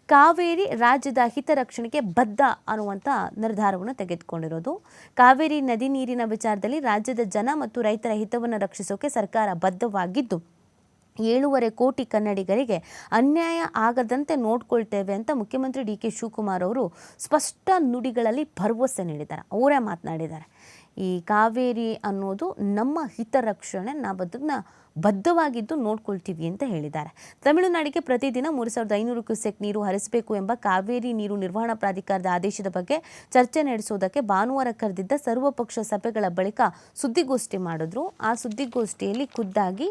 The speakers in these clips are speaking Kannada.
ಕಾವೇರಿ ರಾಜ್ಯದ ಹಿತರಕ್ಷಣೆಗೆ ಬದ್ಧ ಅನ್ನುವಂಥ ನಿರ್ಧಾರವನ್ನು ತೆಗೆದುಕೊಂಡಿರೋದು. ಕಾವೇರಿ ನದಿ ನೀರಿನ ವಿಚಾರದಲ್ಲಿ ರಾಜ್ಯದ ಜನ ಮತ್ತು ರೈತರ ಹಿತವನ್ನು ರಕ್ಷಿಸೋಕೆ ಸರ್ಕಾರ ಬದ್ಧವಾಗಿದ್ದು 7.5 ಕೋಟಿ ಕನ್ನಡಿಗರಿಗೆ ಅನ್ಯಾಯ ಆಗದಂತೆ ನೋಡ್ಕೊಳ್ತೇವೆ ಅಂತ ಮುಖ್ಯಮಂತ್ರಿ ಡಿ ಕೆ ಶಿವಕುಮಾರ್ ಅವರು ಸ್ಪಷ್ಟ ನುಡಿಗಳಲ್ಲಿ ಭರವಸೆ ನೀಡಿದ್ದಾರೆ. ಅವರೇ ಮಾತನಾಡಿದ್ದಾರೆ. ಈ ಕಾವೇರಿ ಅನ್ನೋದು ನಮ್ಮ ಹಿತರಕ್ಷಣೆ, ನಾವು ಅದನ್ನು ಬದ್ಧವಾಗಿದ್ದು ನೋಡ್ಕೊಳ್ತೀವಿ ಅಂತ ಹೇಳಿದ್ದಾರೆ. ತಮಿಳುನಾಡಿಗೆ ಪ್ರತಿದಿನ 3,500 ಕ್ಯೂಸೆಕ್ ನೀರು ಹರಿಸಬೇಕು ಎಂಬ ಕಾವೇರಿ ನೀರು ನಿರ್ವಹಣಾ ಪ್ರಾಧಿಕಾರದ ಆದೇಶದ ಬಗ್ಗೆ ಚರ್ಚೆ ನಡೆಸೋದಕ್ಕೆ ಭಾನುವಾರ ಕರೆದಿದ್ದ ಸರ್ವಪಕ್ಷ ಸಭೆಗಳ ಬಳಿಕ ಸುದ್ದಿಗೋಷ್ಠಿ ಮಾಡಿದ್ರು. ಆ ಸುದ್ದಿಗೋಷ್ಠಿಯಲ್ಲಿ ಖುದ್ದಾಗಿ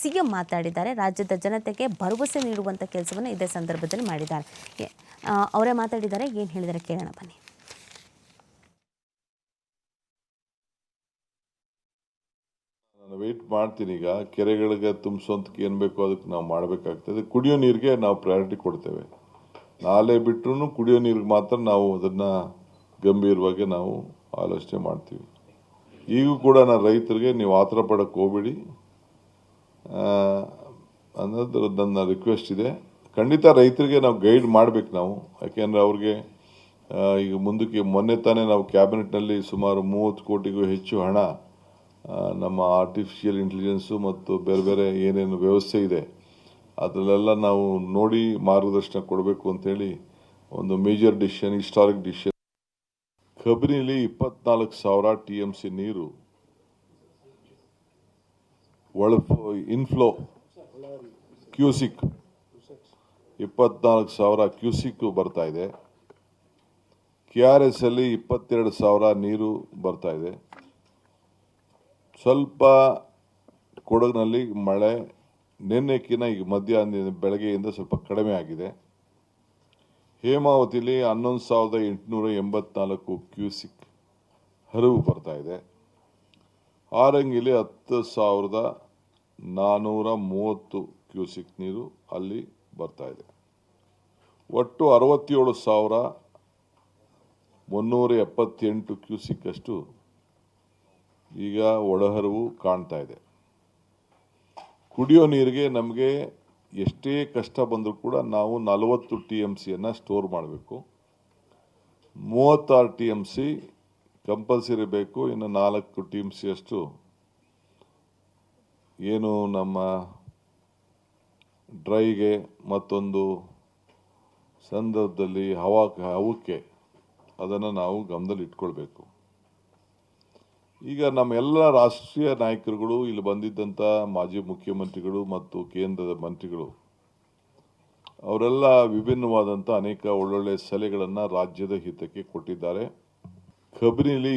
ಸಿಎಂ ಮಾತಾಡಿದ್ದಾರೆ. ರಾಜ್ಯದ ಜನತೆಗೆ ಭರವಸೆ ನೀಡುವಂಥ ಕೆಲಸವನ್ನು ಇದೇ ಸಂದರ್ಭದಲ್ಲಿ ಮಾಡಿದ್ದಾರೆ. ಅವರೇ ಮಾತಾಡಿದ್ದಾರೆ. ಏನು ಹೇಳಿದ್ದಾರೆ ಕೇಳೋಣ ಬನ್ನಿ. ನಾನು ವೆಯ್ಟ್ ಮಾಡ್ತೀನಿ. ಈಗ ಕೆರೆಗಳಿಗೆ ತುಂಬಿಸೋದಕ್ಕೆ ಏನು ಬೇಕೋ ಅದಕ್ಕೆ ನಾವು ಮಾಡಬೇಕಾಗ್ತದೆ. ಕುಡಿಯೋ ನೀರಿಗೆ ನಾವು ಪ್ರಯಾರಿಟಿ ಕೊಡ್ತೇವೆ. ನಾಲೆ ಬಿಟ್ಟರು ಕುಡಿಯೋ ನೀರಿಗೆ ಮಾತ್ರ ನಾವು ಅದನ್ನು ಗಂಭೀರವಾಗಿ ನಾವು ಆಲೋಚನೆ ಮಾಡ್ತೀವಿ. ಈಗೂ ಕೂಡ ನಾನು ರೈತರಿಗೆ ನೀವು ಆತರ ಪಡಕ್ಕೆ ಹೋಗ್ಬೇಡಿ ಅನ್ನೋದು ನನ್ನ ರಿಕ್ವೆಸ್ಟ್ ಇದೆ. ಖಂಡಿತ ರೈತರಿಗೆ ನಾವು ಗೈಡ್ ಮಾಡಬೇಕು ನಾವು, ಯಾಕೆಂದರೆ ಅವ್ರಿಗೆ ಈಗ ಮುಂದಕ್ಕೆ ಮೊನ್ನೆ ತಾನೇ ನಾವು ಕ್ಯಾಬಿನೆಟ್ನಲ್ಲಿ ಸುಮಾರು 30 ಕೋಟಿಗೂ ಹೆಚ್ಚು ಹಣ ನಮ್ಮ ಆರ್ಟಿಫಿಷಿಯಲ್ ಇಂಟೆಲಿಜೆನ್ಸು ಮತ್ತು ಬೇರೆ ಬೇರೆ ಏನೇನು ವ್ಯವಸ್ಥೆ ಇದೆ ಅದರಲ್ಲೆಲ್ಲ ನಾವು ನೋಡಿ ಮಾರ್ಗದರ್ಶನ ಕೊಡಬೇಕು ಅಂತೇಳಿ ಒಂದು ಮೇಜರ್ ಡಿಸಿಷನ್, ಹಿಸ್ಟಾರಿಕ್ ಡಿಸಿಷನ್. ಕಬಿನಿಲಿ 24,000 TMC ನೀರು ಇನ್ಫ್ಲೋ ಕ್ಯೂಸಿಕ್ 24,000 ಕ್ಯೂಸಿಕ್ ಬರ್ತಾ ಇದೆ. KRS ಅಲ್ಲಿ 22,000 ನೀರು ಬರ್ತಾ ಇದೆ. ಸ್ವಲ್ಪ ಕೊಡಗಿನಲ್ಲಿ ಮಳೆ ನಿನ್ನೆಕ್ಕಿಂತ ಈಗ ಮಧ್ಯಾಹ್ನ ಬೆಳಗ್ಗೆಯಿಂದ ಸ್ವಲ್ಪ ಕಡಿಮೆ ಆಗಿದೆ. ಹೇಮಾವತಿಲಿ 11,884 ಕ್ಯೂಸಿಕ್ ಹರಿವು ಬರ್ತಾ ಇದೆ. ಆರಂಗಿಲಿ 10,430 ಕ್ಯೂಸಿಕ್ ನೀರು ಅಲ್ಲಿ ಬರ್ತಾ ಇದೆ. ಒಟ್ಟು 67,378 ಕ್ಯೂಸಿಕ್ ಅಷ್ಟು ಈಗ ಒಳಹರಿವು ಕಾಣ್ತಾ ಇದೆ. ಕುಡಿಯೋ ನೀರಿಗೆ ನಮಗೆ ಎಷ್ಟೇ ಕಷ್ಟ ಬಂದರೂ ಕೂಡ ನಾವು 40 TMCಯನ್ನು ಸ್ಟೋರ್ ಮಾಡಬೇಕು. 36 TMC ಕಂಪಲ್ಸರಿ ಬೇಕು. ಇನ್ನು 4 TMC ಅಷ್ಟು ಏನು ನಮ್ಮ ಡ್ರೈಗೆ ಮತ್ತೊಂದು ಸಂದರ್ಭದಲ್ಲಿ ಹವಕ್ಕೆ ಅದನ್ನು ನಾವು ಗಮನದಲ್ಲಿ ಇಟ್ಕೊಳ್ಬೇಕು. ಈಗ ನಮ್ಮ ಎಲ್ಲ ರಾಷ್ಟ್ರೀಯ ನಾಯಕರುಗಳು, ಇಲ್ಲಿ ಬಂದಿದ್ದಂಥ ಮಾಜಿ ಮುಖ್ಯಮಂತ್ರಿಗಳು ಮತ್ತು ಕೇಂದ್ರದ ಮಂತ್ರಿಗಳು ಅವರೆಲ್ಲ ವಿಭಿನ್ನವಾದಂಥ ಅನೇಕ ಒಳ್ಳೊಳ್ಳೆ ಸಲಹೆಗಳನ್ನು ರಾಜ್ಯದ ಹಿತಕ್ಕೆ ಕೊಟ್ಟಿದ್ದಾರೆ. ಕಬಿನಿಲಿ